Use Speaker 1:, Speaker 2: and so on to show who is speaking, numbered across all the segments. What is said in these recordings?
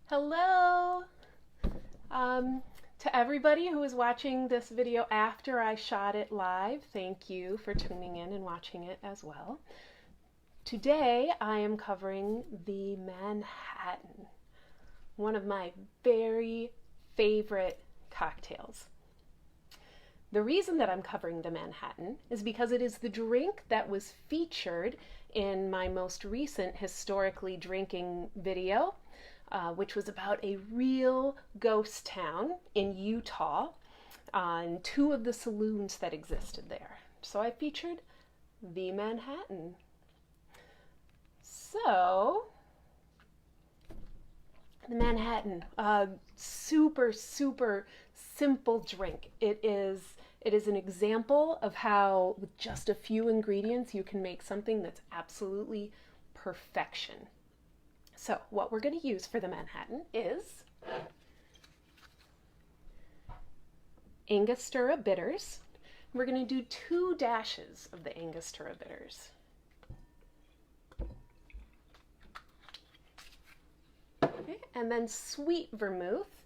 Speaker 1: Hello! To everybody who is watching this video after I shot it live, thank you for tuning in and watching it as well. Today I am covering the Manhattan, one of my very favorite cocktails. The reason that I'm covering the Manhattan is because it is the drink that was featured in my most recent historically drinking video, which was about a real ghost town in Utah and two of the saloons that existed there. So I featured the Manhattan. So, the Manhattan, super simple drink. It is an example of how with just a few ingredients you can make something that's absolutely perfection. So what we're going to use for the Manhattan is Angostura Bitters. We're going to do 2 dashes of the Angostura Bitters. Okay, and then sweet vermouth.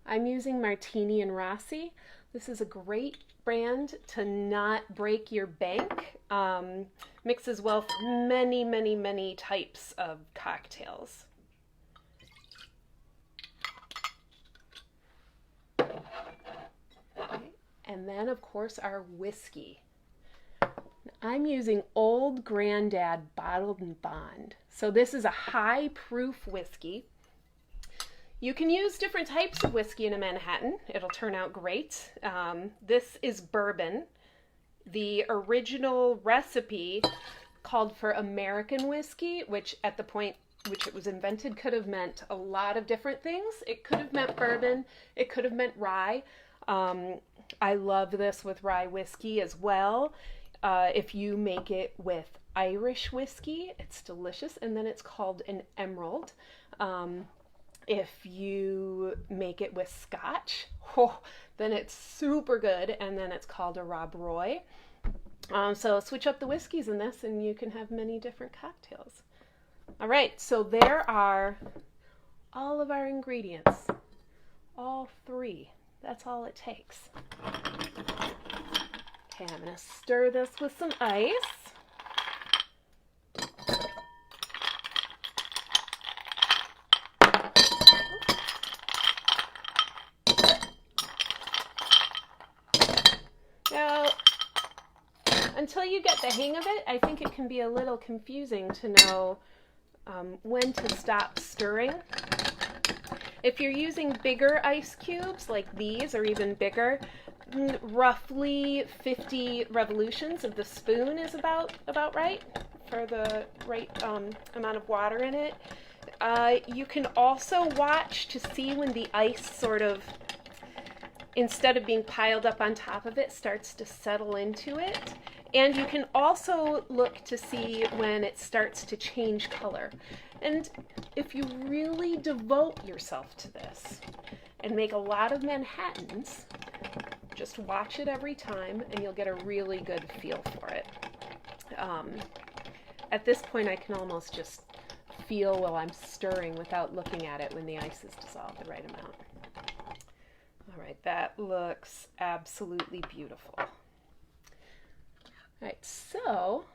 Speaker 1: I'm using Martini and Rossi. This is a great brand to not break your bank. Mixes well for many types of cocktails. Okay. And then, of course, our whiskey. I'm using Old Grand-Dad Bottled Bond. So this is a high-proof whiskey. You can use different types of whiskey in a Manhattan. It'll turn out great. This is bourbon. The original recipe called for American whiskey, which at the point which it was invented could have meant a lot of different things. It could have meant bourbon. It could have meant rye. I love this with rye whiskey as well. If you make it with Irish whiskey, it's delicious, and then it's called an emerald. If you make it with Scotch, then it's super good, and then it's called a Rob Roy. So switch up the whiskeys in this, and you can have many different cocktails. All right, so there are all of our ingredients, all 3. That's all it takes. Okay, I'm going to stir this with some ice. Now, until you get the hang of it, I think it can be a little confusing to know when to stop stirring. If you're using bigger ice cubes like these or even bigger, roughly 50 revolutions of the spoon is about right for the right amount of water in it. You can also watch to see when the ice sort of, instead of being piled up on top of it, starts to settle into it. And you can also look to see when it starts to change color. And if you really devote yourself to this and make a lot of Manhattans, just watch it every time and you'll get a really good feel for it. At this point, I can almost just feel while I'm stirring without looking at it when the ice is dissolved the right amount. All right, that looks absolutely beautiful. All right, so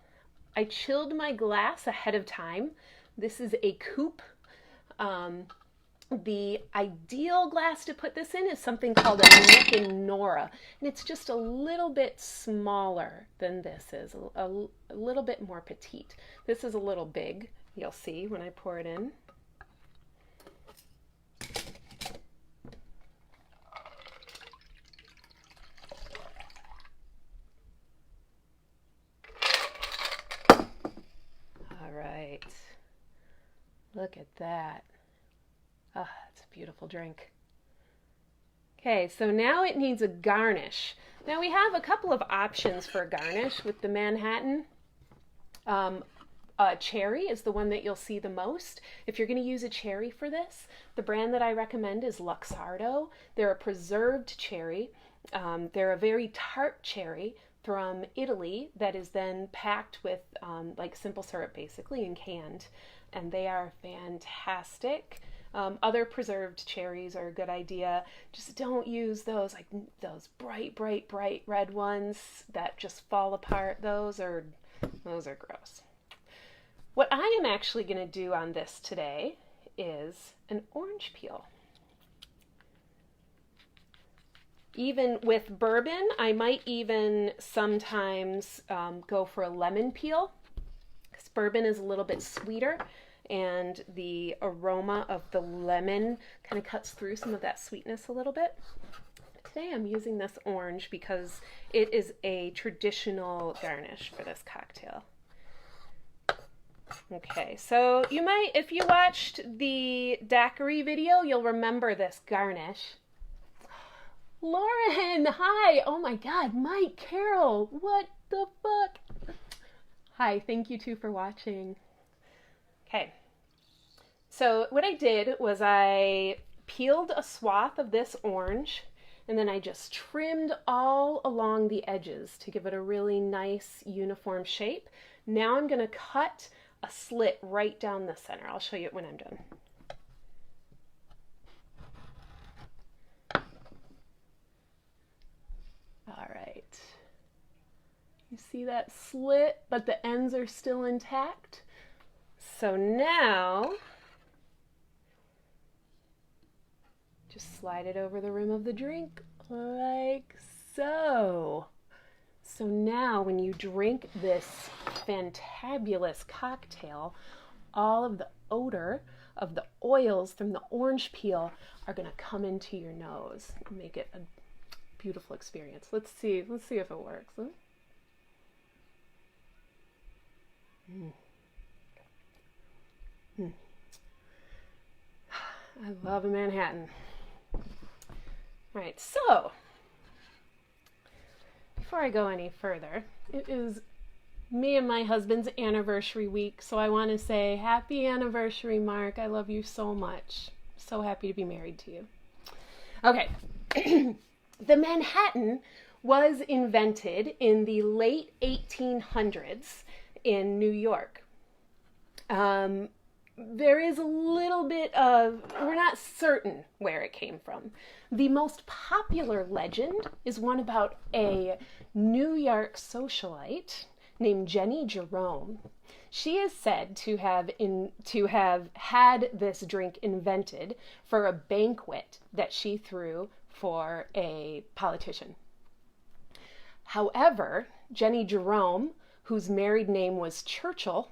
Speaker 1: I chilled my glass ahead of time. This is a coupe. The ideal glass to put this in is something called a Nick and Nora, and it's just a little bit smaller than this is, a little bit more petite. This is a little big, you'll see when I pour it in. Look at that. Ah, it's a beautiful drink. Okay, so now it needs a garnish. Now we have a couple of options for a garnish with the Manhattan. Cherry is the one that you'll see the most. If you're going to use a cherry for this, the brand that I recommend is Luxardo. They're a preserved cherry. They're a very tart cherry from Italy that is then packed with like simple syrup basically and canned. And they are fantastic. Other preserved cherries are a good idea. Just don't use those, like those bright red ones that just fall apart. Those are gross. What I am actually going to do on this today is an orange peel. Even with bourbon, I might even sometimes go for a lemon peel, because bourbon is a little bit sweeter and the aroma of the lemon kind of cuts through some of that sweetness a little bit. Today I'm using this orange because it is a traditional garnish for this cocktail. Okay, so you might, if you watched the daiquiri video, you'll remember this garnish. Lauren, hi! Oh my God, Mike, Carol, what the fuck? Hi, thank you too for watching. Okay, so what I did was I peeled a swath of this orange and then I just trimmed all along the edges to give it a really nice uniform shape. Now I'm going to cut a slit right down the center. I'll show you it when I'm done. All right. You see that slit, but the ends are still intact? So now, just slide it over the rim of the drink like so. So now when you drink this fantabulous cocktail, all of the odor of the oils from the orange peel are going to come into your nose and make it a beautiful experience. Let's see if it works. Huh? I love a Manhattan. Right, so before I go any further, it is me and my husband's anniversary week, so I want to say happy anniversary, Mark. I love you so much. So happy to be married to you. Okay. The Manhattan was invented in the late 1800s in New York. There is a little bit of, we're not certain where it came from. The most popular legend is one about a New York socialite named Jenny Jerome. She is said to have had this drink invented for a banquet that she threw for a politician. However, Jenny Jerome, whose married name was Churchill,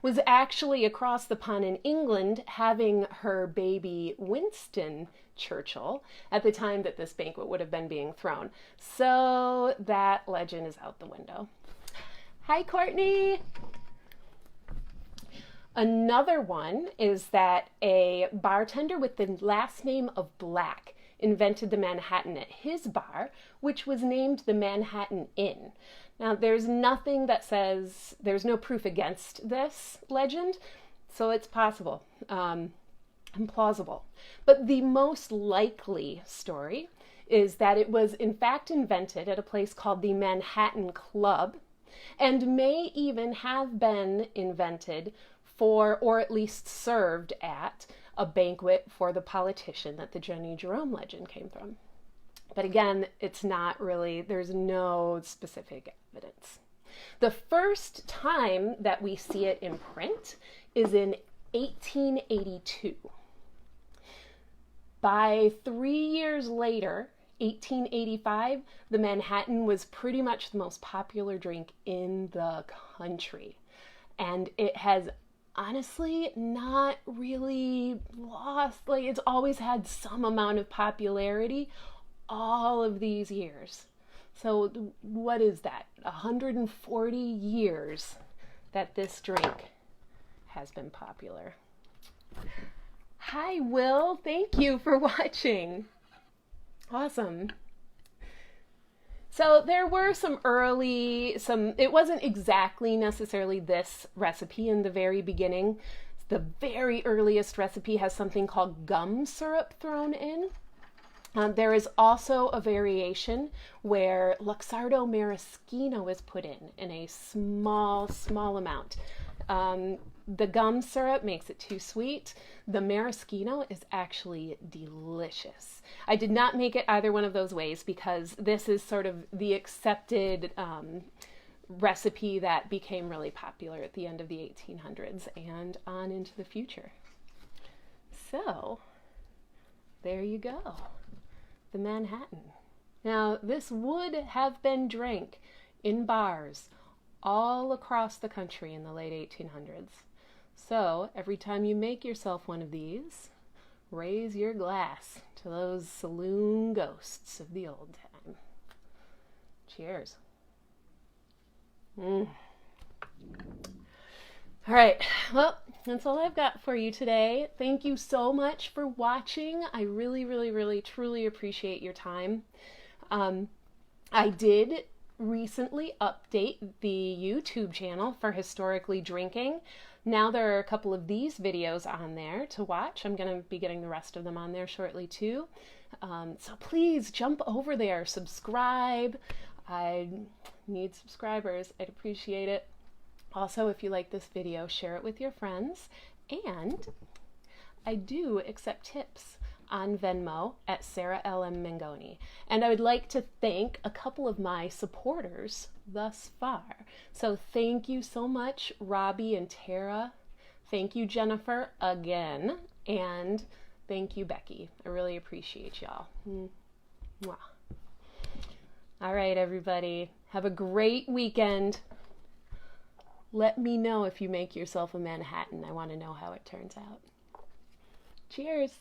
Speaker 1: was actually across the pond in England having her baby Winston Churchill at the time that this banquet would have been being thrown. So that legend is out the window. Hi, Courtney. Another one is that a bartender with the last name of Black invented the Manhattan at his bar, which was named the Manhattan Inn. Now, there's nothing that says, there's no proof against this legend, so it's possible and plausible. But the most likely story is that it was in fact invented at a place called the Manhattan Club, and may even have been invented for, or at least served at, a banquet for the politician that the Jenny Jerome legend came from. But again, it's not really, there's no specific evidence. The first time that we see it in print is in 1882. By 3 years later, 1885, the Manhattan was pretty much the most popular drink in the country. And it has honestly not really lost, like it's always had some amount of popularity all of these years. So what is that? 140 years that this drink has been popular. Hi, Will. Thank you for watching. Awesome. So there were it wasn't exactly necessarily this recipe in the very beginning. The very earliest recipe has something called gum syrup thrown in. There is also a variation where Luxardo maraschino is put in a small amount. The gum syrup makes it too sweet. The maraschino is actually delicious. I did not make it either one of those ways because this is sort of the accepted recipe that became really popular at the end of the 1800s and on into the future. So, there you go. The Manhattan. Now, this would have been drank in bars all across the country in the late 1800s. So, every time you make yourself one of these, raise your glass to those saloon ghosts of the old time. Cheers. All right, well, that's all I've got for you today. Thank you so much for watching. I really, really, really, truly appreciate your time. I did recently update the YouTube channel for Historically Drinking. Now there are a couple of these videos on there to watch. I'm going to be getting the rest of them on there shortly too. So please jump over there, subscribe. I need subscribers. I'd appreciate it. Also, if you like this video, share it with your friends. And I do accept tips on Venmo at Sarah L.M. Mangoni. And I would like to thank a couple of my supporters thus far. So thank you so much, Robbie and Tara. Thank you, Jennifer, again. And thank you, Becky. I really appreciate y'all. Mwah. All right, everybody. Have a great weekend. Let me know if you make yourself a Manhattan. I want to know how it turns out. Cheers.